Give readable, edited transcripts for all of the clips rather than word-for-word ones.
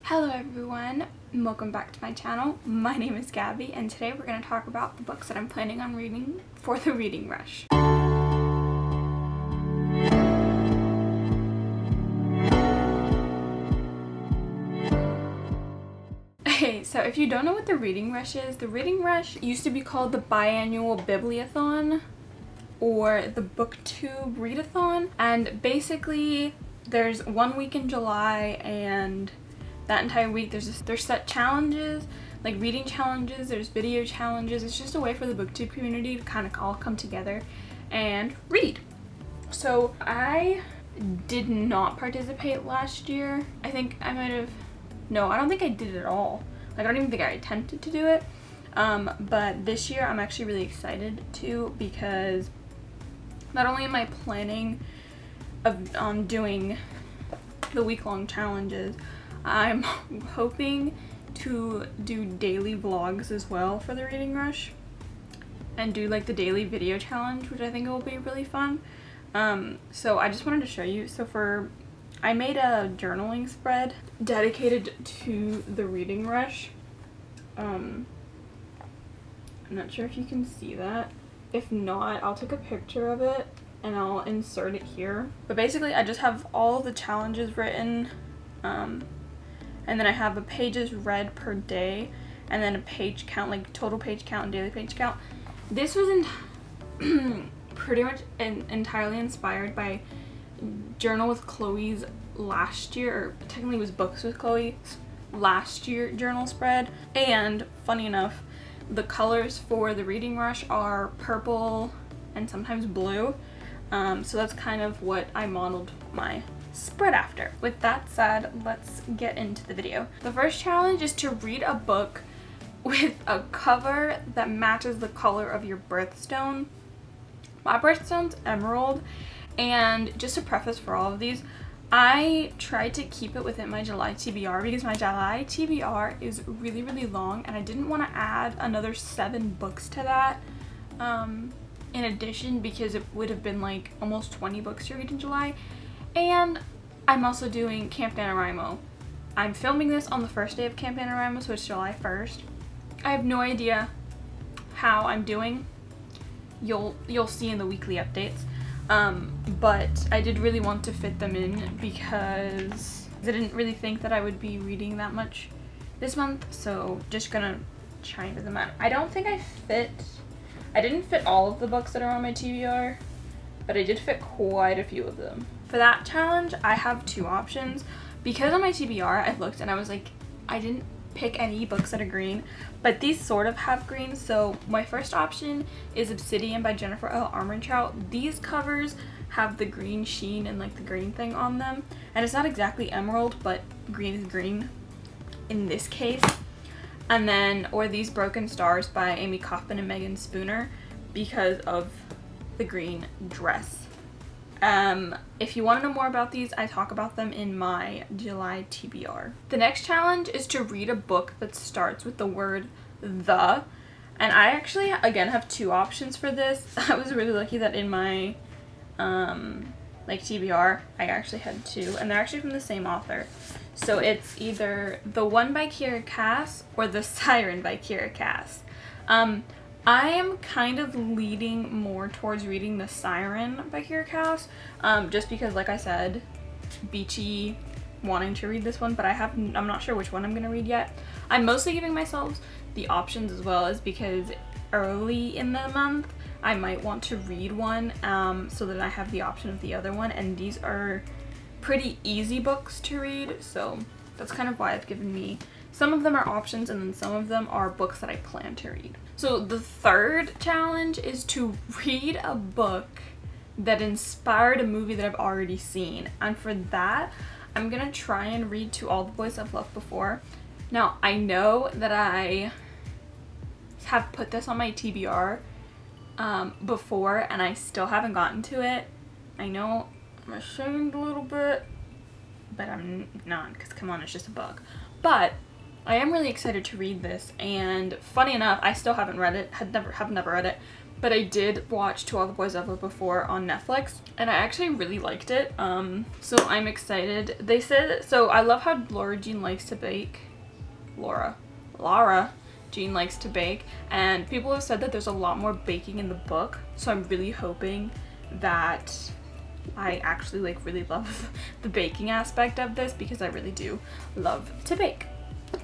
Hello everyone, and welcome back to my channel. My name is Gabby, and today we're going to talk about the books that I'm planning on reading for the reading rush. Okay, so if you don't know what the reading rush is, the reading rush used to be called the biannual bibliothon or the booktube readathon, and basically there's 1 week in July, and that entire week there's set challenges, like reading challenges, there's video challenges. It's just a way for the booktube community to kind of all come together and read. So I did not participate last year. I think I might have, no, I don't think I did it at all. Like, I don't even think I attempted to do it. But this year I'm actually really excited to, because not only am I planning on doing the week-long challenges, I'm hoping to do daily vlogs as well for the reading rush and do like the daily video challenge, which I think will be really fun. So I just wanted to show you. I made a journaling spread dedicated to the reading rush. I'm not sure if you can see that. If not, I'll take a picture of it and I'll insert it here. But basically I just have all the challenges written, and then I have a pages read per day, and then a page count, like total page count and daily page count. This was pretty much entirely inspired by Journal with Chloe's last year, or technically it was Books with Chloe's last year journal spread. And funny enough, the colors for the reading rush are purple and sometimes blue. So that's kind of what I modeled my spread after. With that said, let's get into the video. The first challenge is to read a book with a cover that matches the color of your birthstone. My birthstone's emerald, and just a preface for all of these, I tried to keep it within my July TBR because my July TBR is really, really long, and I didn't want to add another 7 books to that in addition, because it would have been like almost 20 books to read in July. And I'm also doing Camp NaNoWriMo. I'm filming this on the first day of Camp NaNoWriMo, so it's July 1st. I have no idea how I'm doing. You'll see in the weekly updates. But I did really want to fit them in because I didn't really think that I would be reading that much this month, so just gonna try and fit them out. I don't think I didn't fit all of the books that are on my TBR, but I did fit quite a few of them. For that challenge, I have 2 options. Because on my TBR, I looked and I was like, I didn't pick any books that are green, but these sort of have green. So my first option is Obsidian by Jennifer L. Armentrout. These covers have the green sheen and like the green thing on them. And it's not exactly emerald, but green is green in this case. And then, or these Broken Stars by Amy Kaufman and Megan Spooner, because of the green dress. If you want to know more about these, I talk about them in my July TBR. The next challenge is to read a book that starts with the word the, and I actually again have 2 options for this. I was really lucky that in my like TBR I actually had 2, and they're actually from the same author. So it's either The One by Kiera Cass or The Siren by Kiera Cass. I am kind of leading more towards reading The Siren by Kiera Cass, just because, like I said, beachy wanting to read this one, but I'm not sure which one I'm gonna read yet. I'm mostly giving myself the options as well, as because early in the month I might want to read one, so that I have the option of the other one, and these are pretty easy books to read, so that's kind of why I've given me. Some of them are options, and then some of them are books that I plan to read. So the third challenge is to read a book that inspired a movie that I've already seen. And for that, I'm gonna try and read To All the Boys I've Loved Before. Now, I know that I have put this on my TBR before, and I still haven't gotten to it. I know I'm ashamed a little bit, but I'm not, because come on, it's just a book. But I am really excited to read this, and funny enough, I still haven't read it, have never read it, but I did watch To All the Boys Love Her Before on Netflix, and I actually really liked it. So I'm excited. They said, so I love how Laura Jean likes to bake. Lara Jean likes to bake, and people have said that there's a lot more baking in the book, so I'm really hoping that I actually like really love the baking aspect of this, because I really do love to bake.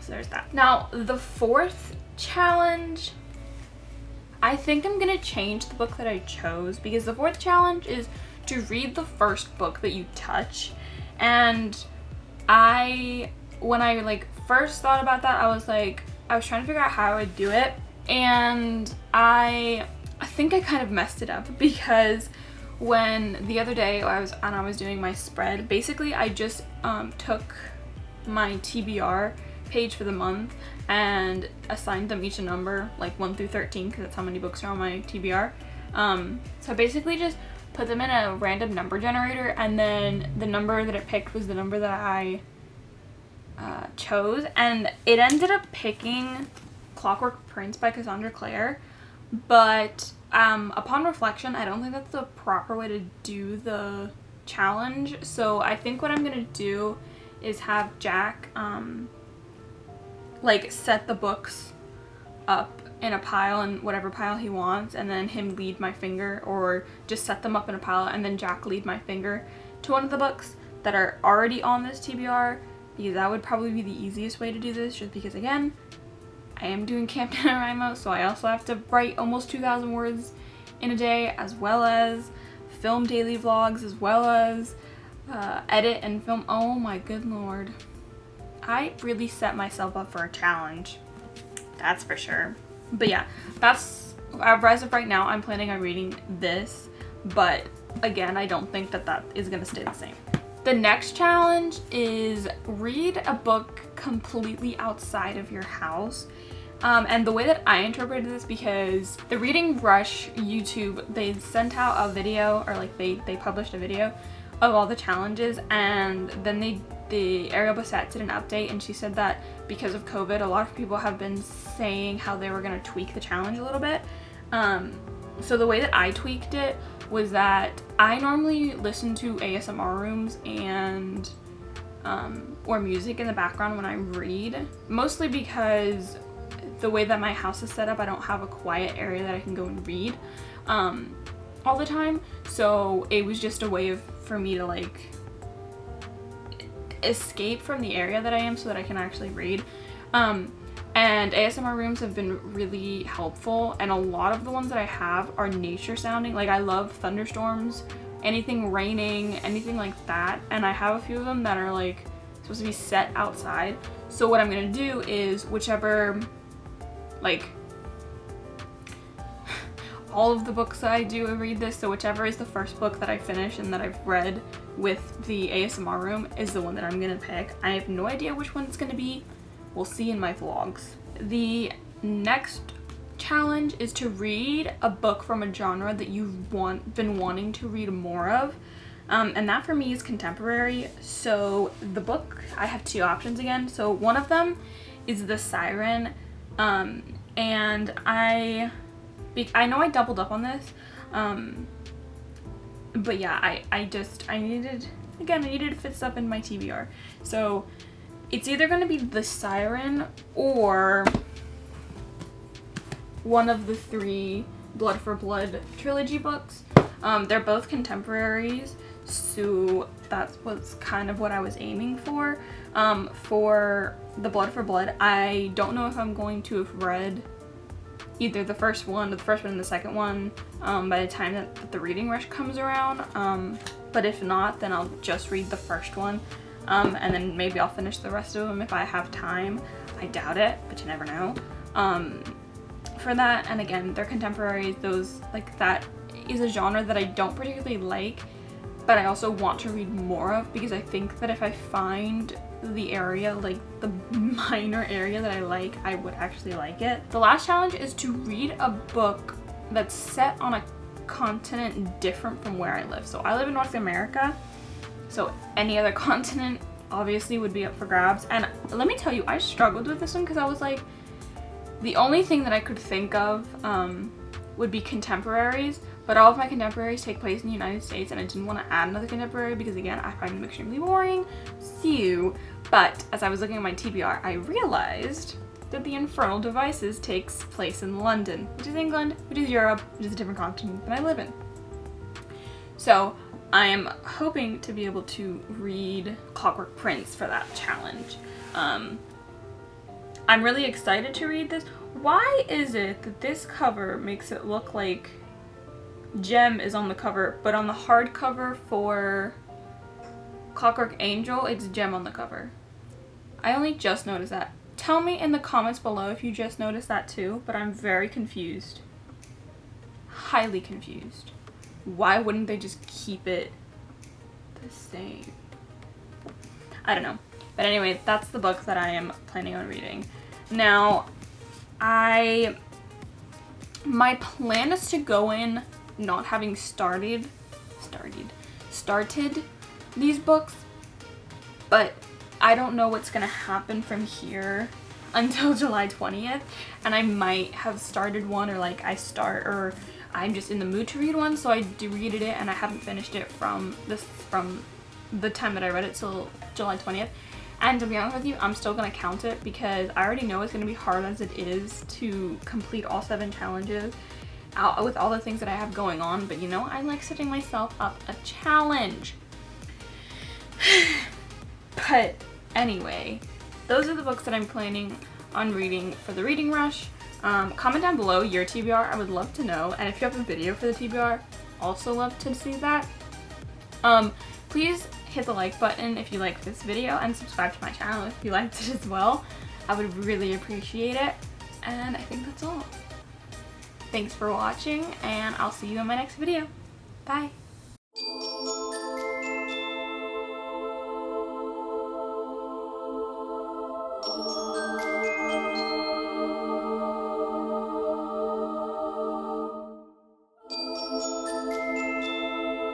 So there's that. Now the fourth challenge, I think I'm gonna change the book that I chose, because the fourth challenge is to read the first book that you touch. And when I like first thought about that, I was trying to figure out how I would do it, and I think I kind of messed it up, because when the other day I was doing my spread, basically I just took my TBR page for the month and assigned them each a number, like 1 through 13, because that's how many books are on my TBR. So I basically just put them in a random number generator, and then the number that it picked was the number that I chose, and it ended up picking Clockwork Prince by Cassandra Clare, but upon reflection, I don't think that's the proper way to do the challenge. So I think what I'm gonna do is have Jack like set the books up in a pile, in whatever pile he wants, and then him lead my finger, or just set them up in a pile and then Jack lead my finger to one of the books that are already on this TBR, because that would probably be the easiest way to do this, just because, again, I am doing Camp NaNoWriMo, so I also have to write almost 2,000 words in a day, as well as film daily vlogs, as well as edit and film. Oh my good lord. I really set myself up for a challenge. That's for sure. But yeah, that's, as of right now, I'm planning on reading this, but again, I don't think that is going to stay the same. The next challenge is read a book completely outside of your house. And the way that I interpreted this, because the Reading Rush YouTube, they sent out a video, or like they published a video of all the challenges, and then the Ariel Bassett did an update, and she said that because of COVID, a lot of people have been saying how they were going to tweak the challenge a little bit. So the way that I tweaked it was that I normally listen to ASMR rooms and or music in the background when I read, mostly because the way that my house is set up, I don't have a quiet area that I can go and read all the time. So it was just a way for me to like escape from the area that I am so that I can actually read. And ASMR rooms have been really helpful, and a lot of the ones that I have are nature sounding. Like, I love thunderstorms, anything raining, anything like that, and I have a few of them that are like supposed to be set outside. So what I'm gonna do is whichever, like, all of the books that I do read this, so whichever is the first book that I finish and that I've read with the ASMR room is the one that I'm gonna pick. I have no idea which one it's gonna be. We'll see in my vlogs. The next challenge is to read a book from a genre that you've been wanting to read more of. And that for me is contemporary. So the book, I have two options again. So one of them is The Siren. And I know I doubled up on this. But yeah, I needed to fit stuff in my TBR. So it's either going to be The Siren or one of the 3 Blood for Blood trilogy books. They're both contemporaries, so that's kind of what I was aiming for. For the Blood for Blood, I don't know if I'm going to have read either the first one and the second one by the time that the reading rush comes around. But if not, then I'll just read the first one. And then maybe I'll finish the rest of them if I have time. I doubt it, but you never know. For that, and again, they're contemporaries. Those, like, that is a genre that I don't particularly like, but I also want to read more of, because I think that if I find the area, like the minor area that I like, I would actually like it. The last challenge is to read a book that's set on a continent different from where I live. So I live in North America, so any other continent obviously would be up for grabs. And let me tell you, I struggled with this one because I was like, the only thing that I could think of would be contemporaries, but all of my contemporaries take place in the United States, and I didn't want to add another contemporary because, again, I find them extremely boring. But as I was looking at my TBR, I realized that the Infernal Devices takes place in London, which is England, which is Europe, which is a different continent than I live in. So I am hoping to be able to read Clockwork Prince for that challenge. I'm really excited to read this. Why is it that this cover makes it look like Gem is on the cover, but on the hardcover for Clockwork Angel, it's Gem on the cover? I only just noticed that. Tell me in the comments below if you just noticed that too, but I'm very confused. Highly confused. Why wouldn't they just keep it the same? I don't know. But anyway, that's the book that I am planning on reading. Now, my plan is to go in not having started these books, but I don't know what's gonna happen from here until July 20th, and I might have started one, or like I'm just in the mood to read one, so I read it and I haven't finished it from the time that I read it till July 20th. And to be honest with you, I'm still gonna count it because I already know it's gonna be hard as it is to complete all 7 challenges out with all the things that I have going on, but you know, I like setting myself up a challenge. But anyway, those are the books that I'm planning on reading for the reading rush. Comment down below your TBR, I would love to know, and if you have a video for the TBR, also love to see that. Please hit the like button if you like this video, and subscribe to my channel if you liked it as well. I would really appreciate it, and I think that's all. Thanks for watching, and I'll see you in my next video. Bye!